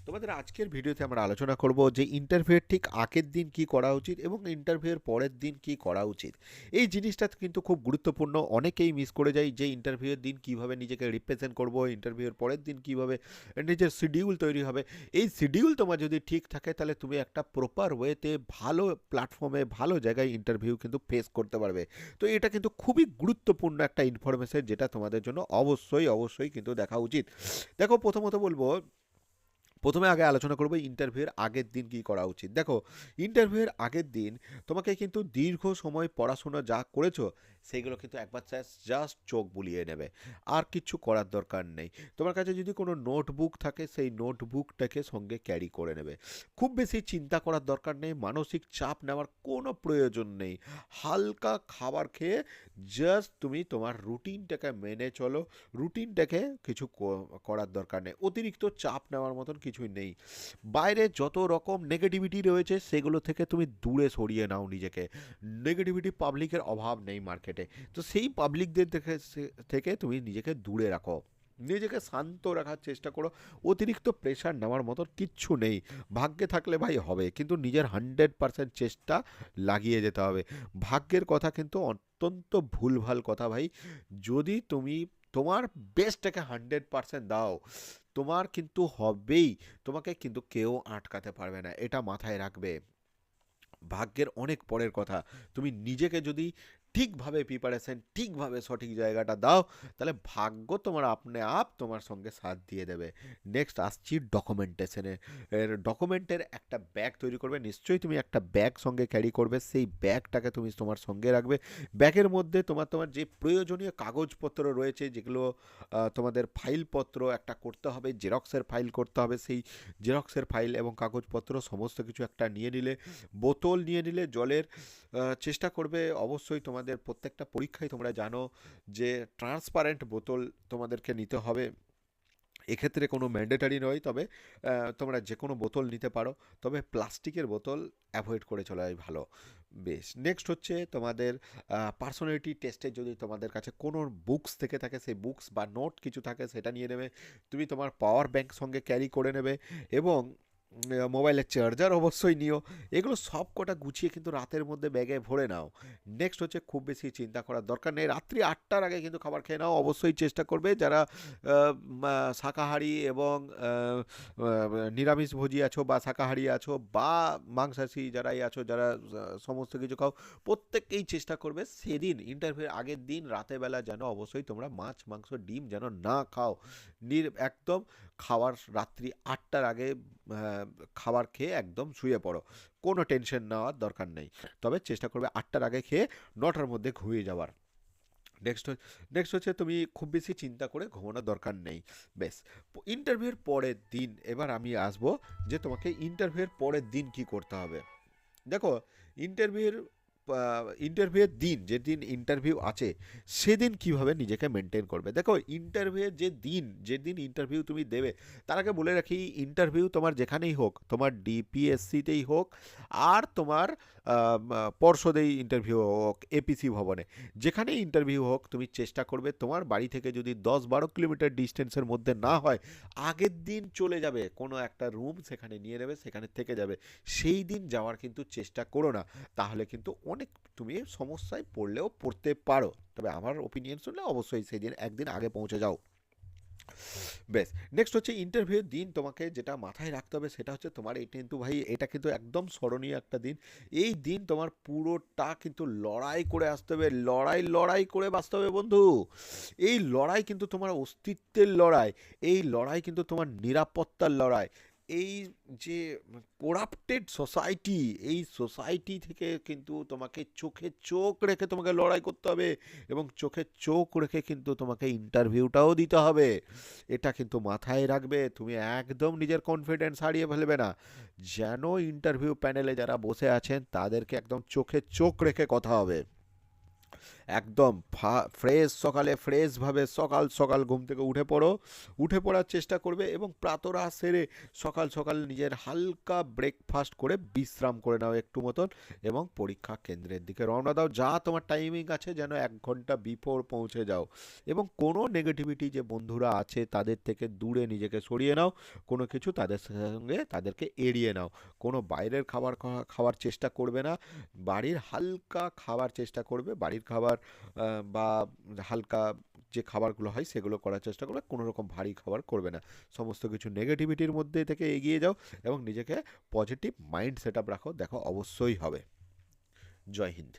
তোমাদের আজকের ভিডিওতে আমরা আলোচনা করব যে ইন্টারভিউয়ের ঠিক আগের দিন কি করা উচিত এবং ইন্টারভিউয়ের পরের দিন কি করা উচিত। এই জিনিসটা কিন্তু খুব গুরুত্বপূর্ণ। অনেকেই মিস করে যায় যে ইন্টারভিউয়ের দিন কিভাবে নিজেকে রিপ্রেজেন্ট করব, ইন্টারভিউয়ের পরের দিন কিভাবে নিজের শিডিউল তৈরি হবে। এই শিডিউল তোমার যদি ঠিক থাকে তাহলে তুমি একটা প্রপার ওয়েতে ভালো প্ল্যাটফর্মে ভালো জায়গায় ইন্টারভিউ কিন্তু ফেস করতে পারবে। তো এটা কিন্তু খুবই গুরুত্বপূর্ণ একটা ইনফরমেশন, যেটা তোমাদের জন্য অবশ্যই অবশ্যই কিন্তু দেখা উচিত। দেখো, প্রথমত বলবো, প্রথমে আগে আলোচনা করবো ইন্টারভিউয়ের আগের দিন কি করা উচিত। দেখো, ইন্টারভিউয়ের আগের দিন তোমাকে কিন্তু দীর্ঘ সময় পড়াশোনা যা করেছো সেগুলো কিন্তু একবার জাস্ট চোখ বুলিয়ে নেবে। আর কিছু করার দরকার নেই। তোমার কাছে যদি কোনো নোটবুক থাকে সেই নোটবুকটাকে সঙ্গে ক্যারি করে নেবে। খুব বেশি চিন্তা করার দরকার নেই, মানসিক চাপ নেওয়ার কোনো প্রয়োজন নেই। হালকা খাবার খেয়ে জাস্ট তুমি তোমার রুটিনটাকে মেনে চলো। রুটিনটাকে কিছু করার দরকার নেই, অতিরিক্ত চাপ নেওয়ার মতন কিছুই নেই। বাইরে যত রকম নেগেটিভিটি রয়েছে সেগুলো থেকে তুমি দূরে সরিয়ে নাও নিজেকে। নেগেটিভিটি পাবলিকের অভাব নেই মার্কেটে। তো সেই পাবলিকদের থেকে তুমি নিজেকে দূরে রাখো। নিজেকে শান্ত রাখার চেষ্টা করো। অতিরিক্ত প্রেশার নেওয়ার মতো কিচ্ছু নেই। ভাগ্যে থাকলে ভাই হবে, কিন্তু নিজের 100% চেষ্টা লাগিয়ে যেতে হবে। ভাগ্যের কথা কিন্তু অত্যন্ত ভুলভাল কথা ভাই। যদি তুমি তোমার বেস্টটাকে 100% দাও, তোমার কিন্তু হবেই। তোমাকে কিন্তু কেউ আটকাতে পারবে না, এটা মাথায় রাখবে। ভাগ্যের অনেক পরের কথা। তুমি নিজেকে যদি ঠিকভাবে প্রিপারেশন, ঠিকভাবে সঠিক জায়গাটা দাও, তাহলে ভাগ্য তোমার আপনি আপ তোমার সঙ্গে সাথ দিয়ে দেবে। নেক্সট আসছি ডকুমেন্টেশনে। ডকুমেন্টের একটা ব্যাগ তৈরি করবে। নিশ্চয়ই তুমি একটা ব্যাগ সঙ্গে ক্যারি করবে, সেই ব্যাগটাকে তুমি তোমার সঙ্গে রাখবে। ব্যাগের মধ্যে তোমার তোমার যে প্রয়োজনীয় কাগজপত্র রয়েছে, যেগুলো তোমাদের ফাইলপত্র একটা করতে হবে, জেরক্সের ফাইল করতে হবে, সেই জেরক্সের ফাইল এবং কাগজপত্র সমস্ত কিছু একটা নিয়ে নিলে। বোতল নিয়ে নিলে জলের। চেষ্টা করবে অবশ্যই, তোমাদের প্রত্যেকটা পরীক্ষায় তোমরা জানো যে ট্রান্সপারেন্ট বোতল তোমাদেরকে নিতে হবে। এক্ষেত্রে কোনো ম্যান্ডেটারি নয়, তবে তোমরা যে কোনো বোতল নিতে পারো, তবে প্লাস্টিকের বোতল অ্যাভয়েড করে চলাই ভালো। বেশ, নেক্সট হচ্ছে তোমাদের পার্সোনালিটি টেস্টে যদি তোমাদের কাছে কোনো বুকস থেকে থাকে, সেই বুকস বা নোট কিছু থাকে সেটা নিয়ে নেবে। তুমি তোমার পাওয়ার ব্যাংক সঙ্গে ক্যারি করে নেবে, এবং মোবাইলের চার্জার অবশ্যই নিও। এগুলো সব কটা গুছিয়ে কিন্তু রাতের মধ্যে ব্যাগে ভরে নাও। নেক্সট হচ্ছে, খুব বেশি চিন্তা করার দরকার নেই, রাত্রি 8টার আগে কিন্তু খাবার খেয়ে নাও। অবশ্যই চেষ্টা করবে যারা শাকাহারি এবং নিরামিষভোজী আছো, বা শাকাহারি আছো, বা মাংসাশী যারাই আছো, যারা সমস্ত কিছু খাও, প্রত্যেককেই চেষ্টা করবে সেদিন ইন্টারভিউর আগের দিন রাতেরবেলা যেন অবশ্যই তোমরা মাছ, মাংস, ডিম যেন না খাও। একদম খাওয়ার রাত্রি 8টার আগে খাবার খেয়ে একদম শুয়ে পড়ো। কোনো টেনশন নেওয়ার দরকার নেই। তবে চেষ্টা করবে 8টার আগে খেয়ে 9টার মধ্যে ঘুমিয়ে যাওয়ার। নেক্সট নেক্সট হচ্ছে, তুমি খুব বেশি চিন্তা করে ঘুমানোর দরকার নেই। বেশ, ইন্টারভিউর পরের দিন এবার আমি আসবো যে তোমাকে ইন্টারভিউর পরের দিন কি করতে হবে। দেখো, ইন্টারভিউর ইন্টারভিউয়ের দিন, যেদিন ইন্টারভিউ আছে সেদিন কিভাবে নিজেকে মেনটেন করবে। দেখো, ইন্টারভিউয়ের যেদিন ইন্টারভিউ তুমি দেবে, তার আগে বলে রাখি, ইন্টারভিউ তোমার যেখানেই হোক, তোমার ডিপিএসসিতেই হোক, আর তোমার পর্ষদেই ইন্টারভিউ হোক, এপিসি ভবনে, যেখানেই ইন্টারভিউ হোক, তুমি চেষ্টা করবে তোমার বাড়ি থেকে যদি 10-12 কিলোমিটার ডিস্টেন্সের মধ্যে না হয়, আগের দিন চলে যাবে কোনো একটা রুম, সেখানে নিয়ে নেবে, সেখানে থেকে যাবে। সেই দিন যাওয়ার কিন্তু চেষ্টা করো না, তাহলে কিন্তু অনেক তুমি সমস্যায় পড়লেও পড়তে পারো। তবে আমার ওপিনিয়ন শুনলে অবশ্যই সেই দিন একদিন আগে পৌঁছে যাও। বেশ, নেক্সট হচ্ছে, ইন্টারভিউর দিন তোমাকে যেটা মাথায় রাখতে হবে সেটা হচ্ছে, তোমার এটা কিন্তু ভাই, এটা কিন্তু একদম স্মরণীয় একটা দিন। এই দিন তোমার পুরোটা কিন্তু লড়াই করে আসতে হবে, লড়াই লড়াই করে বাঁচতে হবে বন্ধু। এই লড়াই কিন্তু তোমার অস্তিত্বের লড়াই। এই লড়াই কিন্তু তোমার নিরাপত্তার লড়াই। এই যে করাপ্টেড সোসাইটি, এই সোসাইটি থেকে কিন্তু তোমাকে চোখে চোখ রেখে তোমাকে লড়াই করতে হবে, এবং চোখে চোখ রেখে কিন্তু তোমাকে ইন্টারভিউটাও দিতে হবে। এটা কিন্তু মাথায় রাখবে, তুমি একদম নিজের কনফিডেন্স হারিয়ে ফেলবে না। যেন ইন্টারভিউ প্যানেলে যারা বসে আছেন তাদেরকে একদম চোখে চোখ রেখে কথা হবে। একদম ফ্রেশ সকালে ফ্রেশভাবে সকাল সকাল ঘুম থেকে উঠে পড়ো, উঠে পড়ার চেষ্টা করবে এবং প্রাতরা সেরে সকাল সকাল নিজের হালকা ব্রেকফাস্ট করে বিশ্রাম করে নাও একটু মতন, এবং পরীক্ষা কেন্দ্রের দিকে রওনা দাও। যা তোমার টাইমিং আছে যেন 1 ঘন্টা বিফোর পৌঁছে যাও, এবং কোনো নেগেটিভিটি যে বন্ধুরা আছে তাদের থেকে দূরে নিজেকে সরিয়ে নাও, কোনো কিছু তাদের সঙ্গে তাদেরকে এড়িয়ে নাও, কোনো বাইরের খাবার খাওয়ার চেষ্টা করবে না, বাড়ির হালকা খাবার চেষ্টা করবে, বাড়ির খাবার বা হালকা যে খাবারগুলো হয় সেগুলো করার চেষ্টা করবে, কোনো রকম ভারী খাবার করবে না। সমস্ত কিছু নেগেটিভিটির মধ্যে থেকে এগিয়ে যাও এবং নিজেকে পজিটিভ মাইন্ড সেট আপ রাখো, দেখো অবশ্যই হবে। জয় হিন্দ।